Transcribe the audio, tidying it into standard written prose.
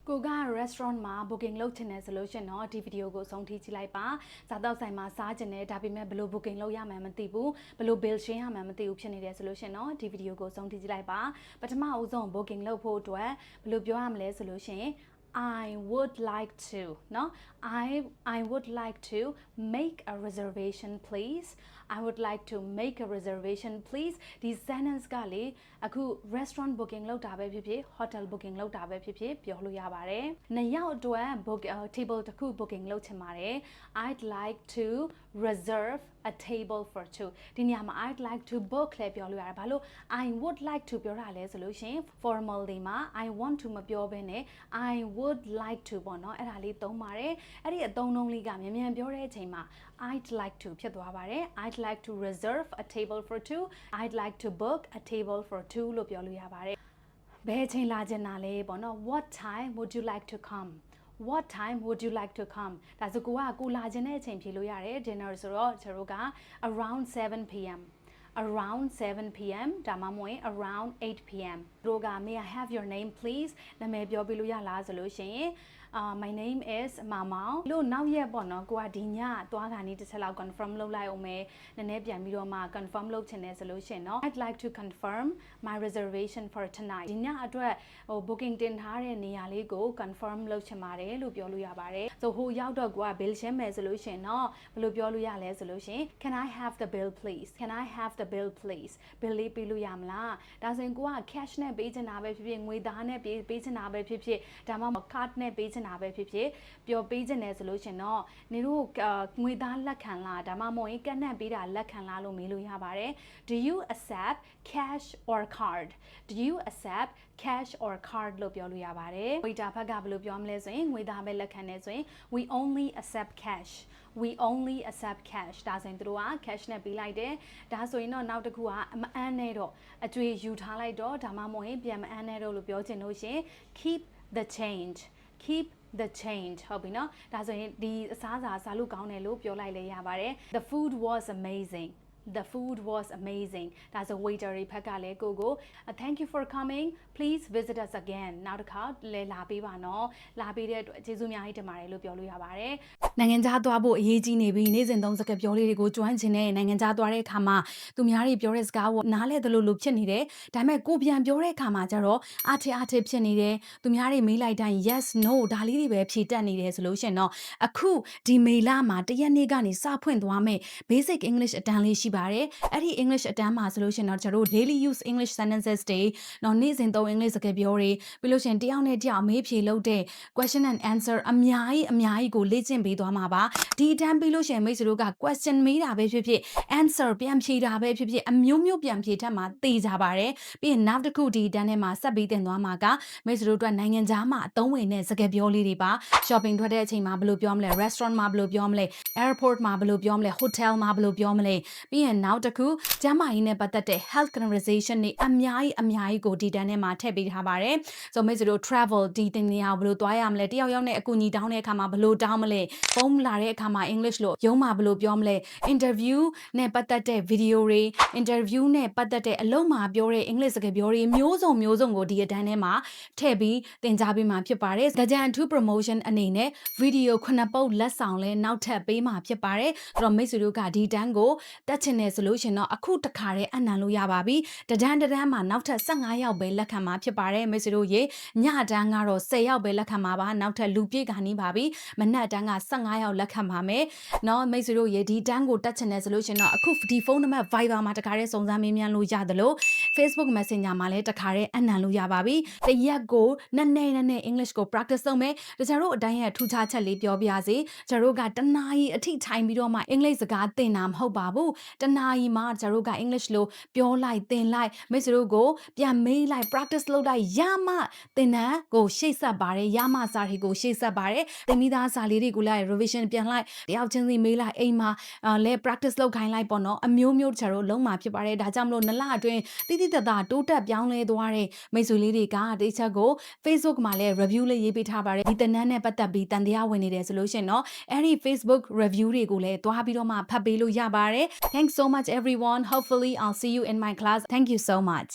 ကိုက restaurant မှာ booking လုပ်ချင်တယ်ဆိုလို့ရှင်တော့ဒီ video ကိုအဆုံးထိကြည့်လိုက်ပါစားတော့ဆိုင်မှာစားချင်တယ်ဒါပေမဲ့ဘယ်လို booking လုပ်ရမှန်းမသိဘူးဘယ်လို bill ရှင်းရမှန်းမသိဘူးဖြစ်နေတယ်ဆိုလို့ရှင်တော့ဒီ video ကိုအဆုံးထိကြည့်လိုက်ပါပထမအဦးဆုံး booking လုပ်ဖို့အတွက်ဘယ်လိုပြောရမလဲဆိုလို့ရှင်I would like to เนาะ I would like to make a reservation please I would like to make a reservation please ဒီ sentence ကလေအခု restaurant booking လုပ်တာပဲဖြစ်ဖြစ် hotel booking လုပ်တာပဲဖြစ်ဖြစ်ပြောလို့ရပါတယ်နှစ်ယောက်အတွက် book table တစ်ခု booking လုပ်ချင်ပါတယ် I'd like to reserve a table for two ဒီနေရာမှာ I'd like to book လဲပြောလို့ရတယ်ဘာလို့ I would like to ပြောတာလဲဆိုလို့ရှင် formal တွေမှာ I want to မပြောဘဲနဲ့ I would like to ပေါ့နော်အဲ့ဒါလေးသုံးပါတယ်အဲ့ဒီအသုံးနှုန်းလေးကမြန်မြန်ပြောတဲ့အချိန်မှာ I'd like to ဖြစ်သွားပါတယ် I'd like to reserve a table for two I'd like to book a table for two လို့ပြောလို့ရပါတယ်ဘယ်အချိန်လာချင်တာလဲပေါ့နော် What time would you like to come What time would you like to come ဒါဆိုကိုလာချင်တဲ့အချိန်ဖြေလို့ရတယ် dinner ဆိုတော့ကျွန်တော်က around 7 p.m. around 7 p.m. ဒါမှမဟုတ် around 8 p.m. တို့က may I have your name please နာမည်ပြောပြလို့ရလားဆိုလို့ရှိရင်my name is Mamao လို့နောက်ရက်ပေါ့နော်ကိုကဒီညသွားခါနီးတစ်ချက်လောက် confirm လုပ်လိုက်အောင်မယ်နည်းနည်းပြန်ပြီးတော့မှ confirm လုပ်ချင်တယ်ဆိုလို့ရှိရင်เนาะ I'd like to confirm my reservation for tonight ဒီညအတွက်booking တင်ထားတဲ့နေရာလေးကို confirm လုပ်ချင်ပါတယ်လို့ပြောလို့ရပါတယ်ဆိုဟိုရောက်တော့ကိုက bill ရှင်းမယ်ဆိုလို့ရှိရင်เนาะဘယ်လိုပြောလို့ရလဲဆိုလို့ရှိရင် Can I have the bill please Can I have the bill please bill လေးပေးလို့ရမလားဒါဆိုရင်ကိုက cash နဲ့ပေးချင်တာပဲဖြစ်ဖြစ်ငွေသားနဲ့ပေးချင်တာပဲဖြစ်ဖြစ်ဒါမှမဟုတ် card နဲ့ပေးချင်တာပဲဖြစ်ဖြစ်ပျော်ပေးခြင်းတယ်ဆိုလို့ရှင်တော့နေတို့ငွေသားလက်ခံလားဒါမှမဟုတ်ရင်ကတ်နဲ့ပေးတာလက်ခံလားလို့မေးလို့ရပါတယ် Do you accept cash or card Do you accept cash or card လို့ပြောလို့ရပါတယ် waiter ဘက်ကဘယ်လိုပြောမလဲဆိုရင်ငွေသားပဲလက်ခံနေဆိုရင် we only accept cash we only accept cash ဒါဆိုရင်တို့က cash နဲ့ပေးလိုက်တယ်ဒါဆိုရင်တော့နောက်တစ်ခုကမအန်းနဲ့တော့အကျွေးယူထားလိုက်တော့ဒါမှမဟုတ်ရင်ပြန်မအန်းနဲ့တော့လို့ပြောချင်လို့ရှင် keep the change keep the change ဟုတ်ပြီနော်ဒါဆိုရင်ဒီအစားစားလို့ကောင်းတယ်လို့ပြောလိုက်လေရပါတယ် The food was amazing The food was amazing ဒါဆို waiter တွေဖက်ကလည်းကိုthank you for coming please visit us again နောက်တစ်ခါလဲလာပေးပါနော်လာပေးတဲ့အတွက်ကျေးဇူးအများကြီးတင်ပါတယ်လို့ပြောလို့ရပါတယ်နိုင်ငံခြားသွားဖို့အရေးကြီးနေပြီနေ့စဉ်သုံးစကားပြောလေးတွေကိုကျွမ်းကျင်တဲ့နိုင်ငံခြားသွားတဲ့အခါမှာသူများတွေပြောတဲ့စကားကိုနားလဲတယ်လို့ဖြစ်နေတယ်ဒါပေမဲ့ကိုပြန်ပြောတဲ့အခါမှာကျတော့အားထဖြစ်နေတယ်သူများတွေမေးလိုက်တိုင်း yes no ဒါလေးတွေပဲဖြေတတ်နေတယ်ဆိုလို့ရှင်တော့အခုဒီမေလမှာတရက်နေ့ကနေစဖွင့်သွားမယ် basic English အတန်းလေးရှိပါတယ်အဲ့ဒီ English အတန်းမှာဆိုလို့ရှင်တော့ကျွန်တော်တို့ daily use English sentences တွေတော့နေ့စဉ်သုံး English စကားပြောတွေပြီးလို့ရှင်တယောက်နဲ့တယောက်အမေးဖြေလုပ်တဲ့ question and answer အများကြီးကိုလေ့ကျင့်ပေးသွားမှာပါဒီအတန်းပြီးလို့ရှင်မိတ်ဆွေတို့က question မေးတာပဲဖြစ်ဖြစ် answer ပြန်ဖြေတာပဲဖြစ်ဖြစ်အမျိုးမျိုးပြန်ဖြေတတ်မှာသိကြပါတယ်ပြီးရင်နောက်တစ်ခုဒီအတန်းထဲမှာဆက်ပြီးသင်သွားမှာကမိတ်ဆွေတို့အတွက်နိုင်ငံခြားမှာအသုံးဝင်တဲ့စကားပြောလေးတွေပါ shopping ထွက်တဲ့အချိန်မှာဘယ်လိုပြောမလဲ restaurant မှာဘယ်လိုပြောမလဲ airport မှာဘယ်လိုပြောမလဲ hotel မှာဘယ်လိုပြောမလဲပြီးရင်နောက်တစ်ခုကျန်းမာရေးနဲ့ပတ်သက်တဲ့ health conversation တွေအများကြီးကိုဒီတန်းထဲမှာထည့်ပေးထားပါတယ်ဆိုမိတ်ဆွေတို့ travel ဒီတင်နေအောင်ဘယ်လိုသွားရမလဲတယောက်ယောက်နဲ့အကူအညီတောင်းတဲ့အခါမှာဘယ်လိုတောင်းမလဲဖုန်းလာတဲ့အခါမှာ English လို့ရုံးမှာဘယ်လိုပြောမလဲ interview နဲ့ပတ်သက်တဲ့ video တွေ interview နဲ့ပတ်သက်တဲ့အလုံးမှာပြောတဲ့ English စကားပြောတွေမျိုးစုံကိုဒီအတန်းထဲမှာထည့်ပြီးသင်ကြားပေးမှာဖြစ်ပါတယ်။ကြံ2 promotion အနေနဲ့ video 9 ပုတ်လက်ဆောင်လဲနောက်ထပ်ပေးမှာဖြစ်ပါတယ်။အဲ့တော့မိတ်ဆွေတို့ကဒီတန်းကိုတက်ချင်တယ်ဆိုလို့ရှင်တော့အခုတခါတည်းအနံလို့ရပါပြီ။တန်းမှာနောက်ထပ်15ယောက်ပဲလက်ခံမှာဖြစ်ပါတယ်မိတ်ဆွေတို့ရေညတန်းကတော့10ယောက်ပဲလက်ခံမှာပါနောက်ထပ်လူပြည့်ကနေပါပြီ။မနက်တန်းက15ယောက်လက်ခံပါမယ်။နော်မိတ်ဆွေတို့ရေဒီတန်းကိုတက်ချင်တယ်ဆိုလို့ရှင်တော့အခုဒီဖုန်းနံပါတ် Viber မှာတခါတည်းစုံစမ်းမေးမြန်းလို့ရတယ်လို့ Facebook Messenger မှာလည်းတခါတည်းအနံလို့ရပါပြီ။တရက်ကိုနည်းနည်း English ကို practice လုပ်မယ်။ဒါကြတို့အတိုင်းရဲ့ထူးခြားချက်လေးပြောပြရစီ။ကျတို့ကတနာရီအထိထိုင်ပြီးတော့မှအင်္ဂလိပ်စကားသင်တာမဟုတ်ပါဘူး။တနာရီမှာကျတို့က English လို့ပြောလိုက်သင်လိုက်မိတ်ဆွေတို့ကိုပြန်မေးလိုက် practice လုပ်လိုက်ရမှသင်တန်းကိုရှေ့ဆက်ပါတယ်ရမှစာတွေကိုရှေ့ဆက်ပါတယ်သင်မိသားစာလေးတွေကိုလိုက် revision ပြန်လိုက်တယောက်ချင်းစီမေးလိုက်အိမ်မှာလဲ practice လုပ်ခိုင်းလိုက်ပေါ့နော်အမျိုးမျိုးကျတို့လုံးမှာဖြစ်ပါတယ်ဒါကြောင့်မလို့နလအတွင်းတိတိတတ်တိုးတက်ပြောင်းလဲသွားတဲ့မိတ်ဆွေလေးတွေကဒီချက်ကို Facebook မှာလဲ review လေးရေးပေးထားပါတယ်ဒီသင်တန်းနဲ့ပတ်သက်ပြီးတန်တရားဝင်နေတယ်ဆိုလို့ရှင်နော်အဲ့ဒီ Facebook review တွေကိုလည်းတွားပြီးတော့မှဖတ်ပေးလို့ရပါတယ် Thanks so much everyone hopefully I'll see you in my class thank you so much